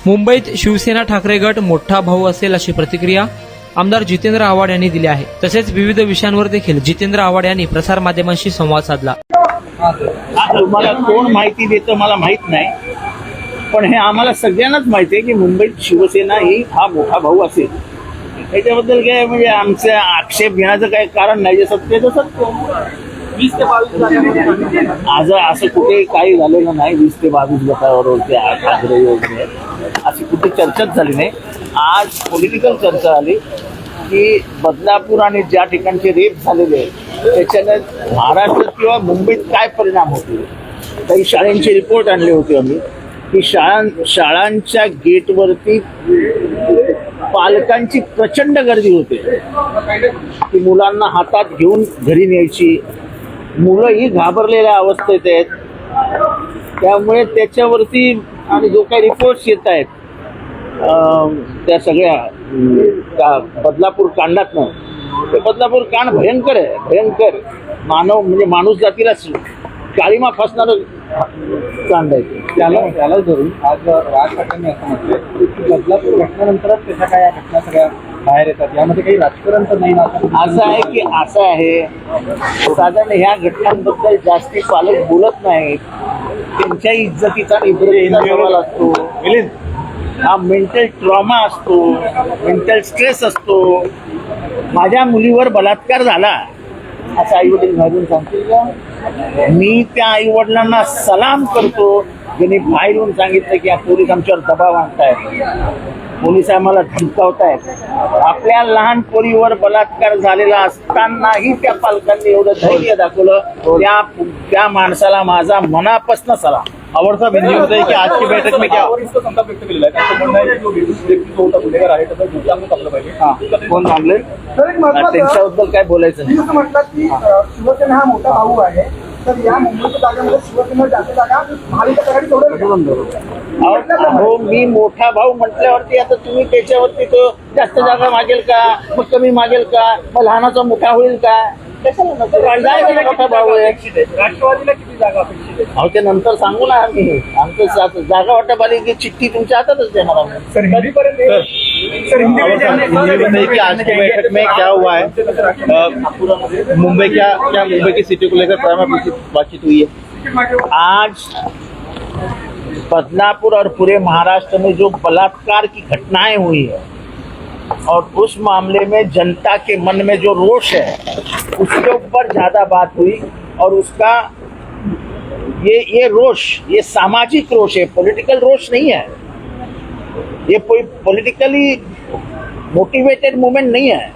मुंबईत शिवसेना ठाकरे गट मोठा भाऊ असेल अशी प्रतिक्रिया आमदार जितेंद्र आव्हाड यांनी दिली आहे. तसेच विविध विषयांवर देखील जितेंद्र आव्हाड यांनी प्रसार माध्यमांशी संवाद साधला. तुम्हाला कोण माहिती देतं मला माहित नाही, पण हे आम्हाला सगळ्यांनाच माहिती आहे की मुंबईत शिवसेना ही हा मोठा भाऊ असेल. त्याच्याबद्दल काय म्हणजे आमचा आक्षेप घेण्याचं काही कारण नाही. जे सत्य तर सत्य. 20 ते 22 आज असं कुठे काही झालेलं नाही. 20 ते 22 गटावरती आग्रही वगैरे अशी कुठे चर्चाच झाली नाही. आज पॉलिटिकल चर्चा झाली की बदलापूर आणि ज्या ठिकाणचे रेप झालेले आहेत त्याच्याने महाराष्ट्रात किंवा मुंबईत काय परिणाम होतील. काही शाळांचे रिपोर्ट आणले होते आम्ही की शाळांच्या गेटवरती पालकांची प्रचंड गर्दी होते की मुलांना हातात घेऊन घरी न्यायची. मुलंही घाबरलेल्या अवस्थेत आहेत. त्यामुळे त्याच्यावरती आणि जो काही रिपोर्ट्स येत आहेत त्या सगळ्या त्या बदलापूर कांडातनं, ते बदलापूर कांड भयंकर आहे. भयंकर म्हणजे माणूस जातीला काळीमा फासणारं कांड आहे. त्याला धरून आज राज ठाकरेंनी असं म्हटलं की बदलापूर घटनेनंतरच त्याच्या काय घटना सगळ्या बाहेर येतात, यामध्ये काही राजकारण तर नाही. असं आहे साधारण ह्या घटनांबद्दल जास्ती पालक बोलत नाहीत. त्यांच्या इज्जतीचा सवाल असतो. हा मेंटल ट्रॉमा असतो, मेंटल स्ट्रेस असतो. माझ्या मुलीवर बलात्कार झाला असं आई वडील घालून सांगतील का? मी त्या आई वडिलांना सलाम करतो ज्यांनी बाहेरून सांगितलं की पोलीस आमच्यावर दबाव आणतायत, पोलीस आम्हाला धमकावतायत. आपल्या लहान पोरीवर बलात्कार झालेला असतानाही त्या पालकांनी एवढं धैर्य दाखवलं. त्या माणसाला माझा मनापासून सलाम. आवडता बिंदू होता है कि आज की बैठक में क्या इसको संताप व्यक्त केलेला आहे. त्यांचं म्हणणं आहे की जो व्यक्ती होता गुन्हेगार आहे त्याचा दुसऱ्यांना टाकलं पाहिजे. कोण थांबले त्यांच्याबद्दल काय बोलायचं नाही. असं म्हटलं की शिवसेना हा मोठा भाऊ आहे, तर या मुंबईच्या जागेमध्ये शिवसेना जास्त जागा महाविकास आघाडी सोडवली. हो, मी मोठा भाऊ म्हटल्यावरती आता तुम्ही त्याच्यावरती तो जास्त जागा मागेल का, मग कमी मागेल का, मग लहानाचा मोठा होईल का? कशाला नको? मोठा भाऊ आहे. राष्ट्रवादीला किती जागा अपेक्षित आहे? अहो ते नंतर सांगू ना आम्ही. आमचं जागा वाटप आली की चिठ्ठी तुमच्या हातातच देणार आम्ही. कि आज की बैठक में क्या हुआ है, मुंबई मुंबई की सिटी को लेकर प्राइम बातचीत हुई है. आज बदलापुर और पूरे महाराष्ट्र में जो बलात्कार की घटनाएं हुई है और उस मामले में जनता के मन में जो रोष है उसके ऊपर ज्यादा बात हुई. और उसका ये रोष, ये सामाजिक रोष है, पॉलिटिकल रोष नहीं है. ये कोई पॉलिटिकली मोटिवेटेड मूवमेंट नहीं है.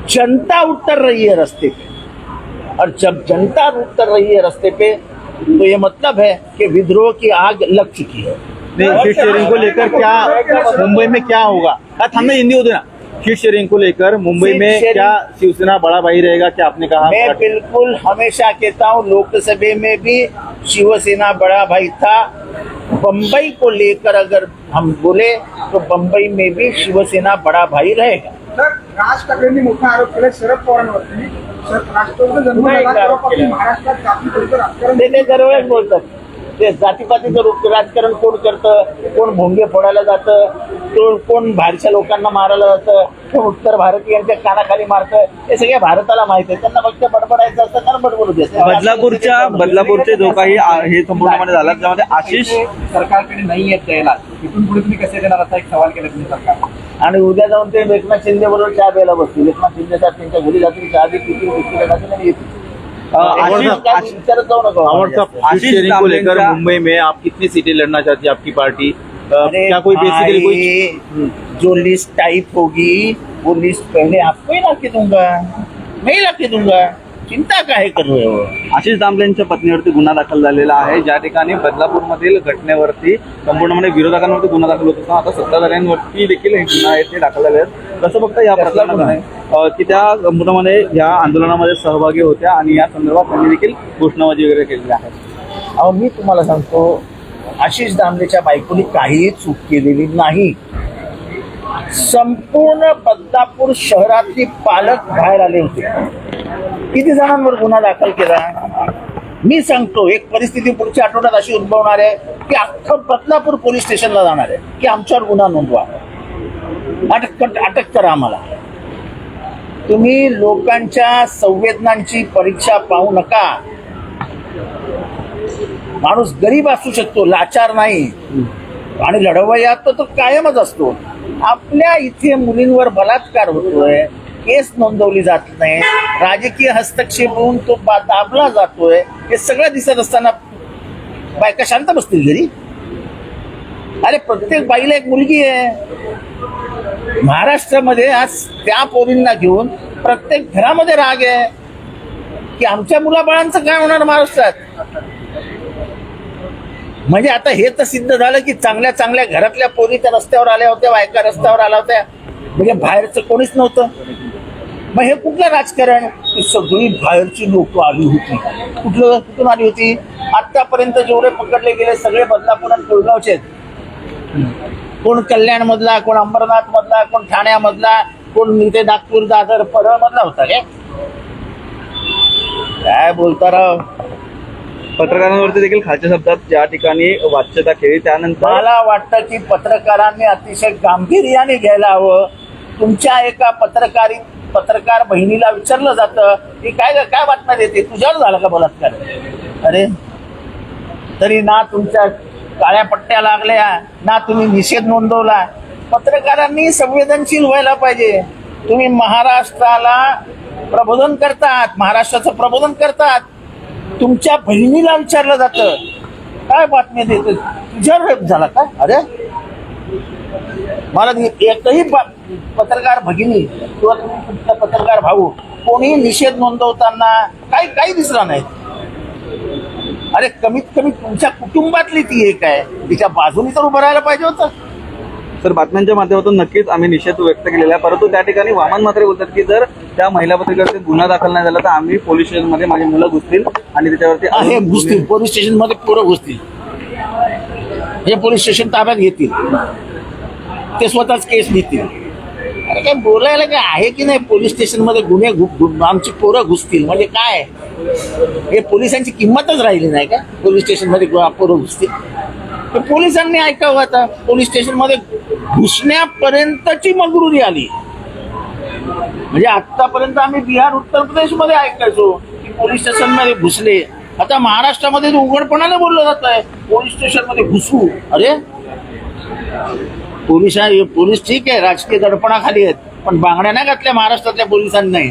जनता उतर रही है रास्ते पे, और जब जनता उतर रही है रास्ते पे तो ये मतलब है कि विद्रोह की आग लग चुकी है. सीट शेयरिंग को लेकर क्या मुंबई में क्या होगा? थाना हिंदी होते ना. सीट शेयरिंग को लेकर मुंबई में क्या शिवसेना बड़ा भाई रहेगा, क्या आपने कहा? मैं बिल्कुल हमेशा कहता हूँ, लोकसभा में भी शिवसेना बड़ा भाई था. बम्बई को लेकर अगर हम बोले तो बम्बई में भी शिवसेना बड़ा भाई रहेगा. राज ठाकरेंनी मोठा आरोप केला शरद पवारांवरती. राष्ट्रवादी जन्म झाला तेव्हापासून महाराष्ट्रात जातीपातीचं राजकारण ते दरवेळेस बोलतात. ते जातीपातीचं राजकारण कोण करतं, कोण भोंगे फोडायला जातं, कोण बाहेरच्या लोकांना मारायला जातं, कोण उत्तर भारतीयांच्या कानाखाली मारतं, हे सगळ्या भारताला माहिती आहे. त्यांना फक्त बडबडायचं असतं कारण बडबडू देत. बदलापूरचे जो काही हे संपूर्णपणे झाला त्यामध्ये आशिष सरकारकडे नाही येत द्यायला, इथून पुढे तुम्ही कसे देणार असा एक सवाल केला तुम्ही सरकार. आणि उद्या जाऊन ते एकनाथ शिंदे बरोबर चहा प्यायला बसतील. एकनाथ शिंदे साहेब त्यांच्या घरी जातील, चहा देतील, आणि येतील. विचारत जाऊ नका. आशीष को लेकर मुंबई में आप कितनी सीटें लड़ना चाहती है आपकी पार्टी? क्या कोई बेसिकली कोई जो लिस्ट टाइप होगी वो लिस्ट पहले आपको ही ला के दूंगा, मैं ही ला के दूंगा. चिंता काय कर रहे हो? आशिष दामलेंच्या पत्नीवरती गुन्हा दाखल झालेला आहे. ज्या ठिकाणी बदलापूरमधील घटनेवरती संपूर्णपणे विरोधकांवरती गुन्हा दाखल होत होता, आता सत्ताधाऱ्यांवरती देखील हे गुन्हा आहेत ते दाखल झाले आहेत. कसं बघता या प्रकरणात की त्या संपूर्णपणे या आंदोलनामध्ये सहभागी होत्या आणि या संदर्भात त्यांनी देखील घोषणाबाजी वगैरे केलेली आहे. अहो मी तुम्हाला सांगतो, आशिष दामलेच्या बायकोनी काहीही चूक केलेली नाही. संपूर्ण बदलापूर शहरातली पालक बाहेर आले होते. किती जणांवर गुन्हा दाखल केला? मी सांगतो, एक परिस्थिती पुढच्या आठवड्यात अशी उद्भवणार आहे की अख्खं बदलापूर पोलीस स्टेशनला जाणार आहे की आमच्यावर गुन्हा नोंदवा, अटक करा आम्हाला. तुम्ही लोकांच्या संवेदनांची परीक्षा पाहू नका. माणूस गरीब असू शकतो, लाचार नाही, आणि लढवय्यात तर तो कायमच असतो. आपल्या इथे मुलींवर बलात्कार होतोय, केस नोंदवली जात नाही, राजकीय हस्तक्षेप होऊन तो दाबला जातोय, हे सगळं दिसत असताना बायका शांत बसतील घरी? अरे प्रत्येक बाईला एक मुलगी आहे. महाराष्ट्रामध्ये आज त्या पोरींना घेऊन प्रत्येक घरामध्ये राग आहे की आमच्या मुलाबाळांचं काय होणार महाराष्ट्रात. म्हणजे आता हे तर सिद्ध झालं की चांगल्या चांगल्या घरातल्या पोरी त्या रस्त्यावर आल्या होत्या, बायका रस्त्यावर आल्या होत्या, म्हणजे बाहेरचं कोणीच नव्हतं. मग हे कुठलं राजकारण? सगळी बाहेरची लोक आली होती. कुठून आली होती? आतापर्यंत जेवढे पकडले गेले सगळे बदलापूर आणि कोळगावचे आहेत. कोण कल्याण मधला, कोण अंबरनाथ मधला, कोण ठाण्यामधला, कोण इथे नागपूर, दादर, परळ मधला होता. काय बोलता राव. पत्रकारांवरती देखील खालच्या शब्दात ज्या ठिकाणी वाच्यता केली, त्यानंतर मला वाटतं की पत्रकारांनी अतिशय गांभीर्याने घ्यायला हवं. तुमच्या एका पत्रकार बहिणीला विचारलं जातं की काय बातम्या देते, तुझ्यावर झाला का बलात्कार? अरे तरी ना तुमच्या काळ्या पट्ट्या लागल्या, ना तुम्ही निषेध नोंदवला. पत्रकारांनी संवेदनशील व्हायला पाहिजे. तुम्ही महाराष्ट्राला प्रबोधन करतात, महाराष्ट्राचं प्रबोधन करतात. तुमच्या बहिणीला विचारलं जातं काय बातमी देते, तुझ्यावर रेप झाला का? अरे मला एकही पत्रकार भगिनी किंवा तुमचा पत्रकार भाऊ कोणी निषेध नोंदवताना काही दिसला नाही. अरे कमीत कमी तुमच्या कुटुंबातली ती एक आहे, तिच्या बाजूनी तर उभं राहायला पाहिजे होतं. तर बातम्यांच्या माध्यमातून नक्कीच आम्ही निषेध व्यक्त केलेला आहे, परंतु त्या ठिकाणी वामन मात्र बोलतात की जर त्या महिला पत्रकारांचा गुन्हा दाखल नाही झाला तर आम्ही पोलीस स्टेशनमध्ये माझी मुलं घुसतील आणि त्याच्यावरती हे घुसतील, पोलीस स्टेशन मध्ये पोरं घुसतील, हे पोलीस स्टेशन ताब्यात घेतील, ते स्वतःच केस देतील. अरे काय बोलायला काय आहे की नाही? पोलीस स्टेशन मध्ये गुन्हे आमची पोरं घुसतील म्हणजे काय? हे पोलिसांची किंमतच राहिली नाही का? पोलीस स्टेशन मध्ये पोरं घुसतील. तर पोलिसांनी ऐकावं. आता पोलीस स्टेशन मध्ये घुसण्यापर्यंतची मगरुरी आली. म्हणजे आतापर्यंत आम्ही बिहार, उत्तर प्रदेश मध्ये ऐकायचो की पोलीस स्टेशन मध्ये घुसले. आता महाराष्ट्रामध्ये उघडपणाने बोललं जात आहे पोलीस स्टेशन मध्ये घुसू. अरे पोलीस ठीक आहे, राजकीय दडपणाखाली आहेत, पण बांगड्या नाही घातल्या महाराष्ट्रातल्या पोलिसांनी.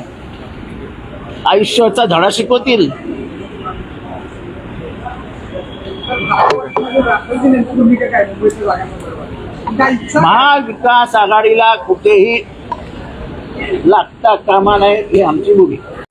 आयुष्याचा धडा शिकवतील. महाविकास आघाडीला कुठेही लागता कामा नये ही आमची भूमिका.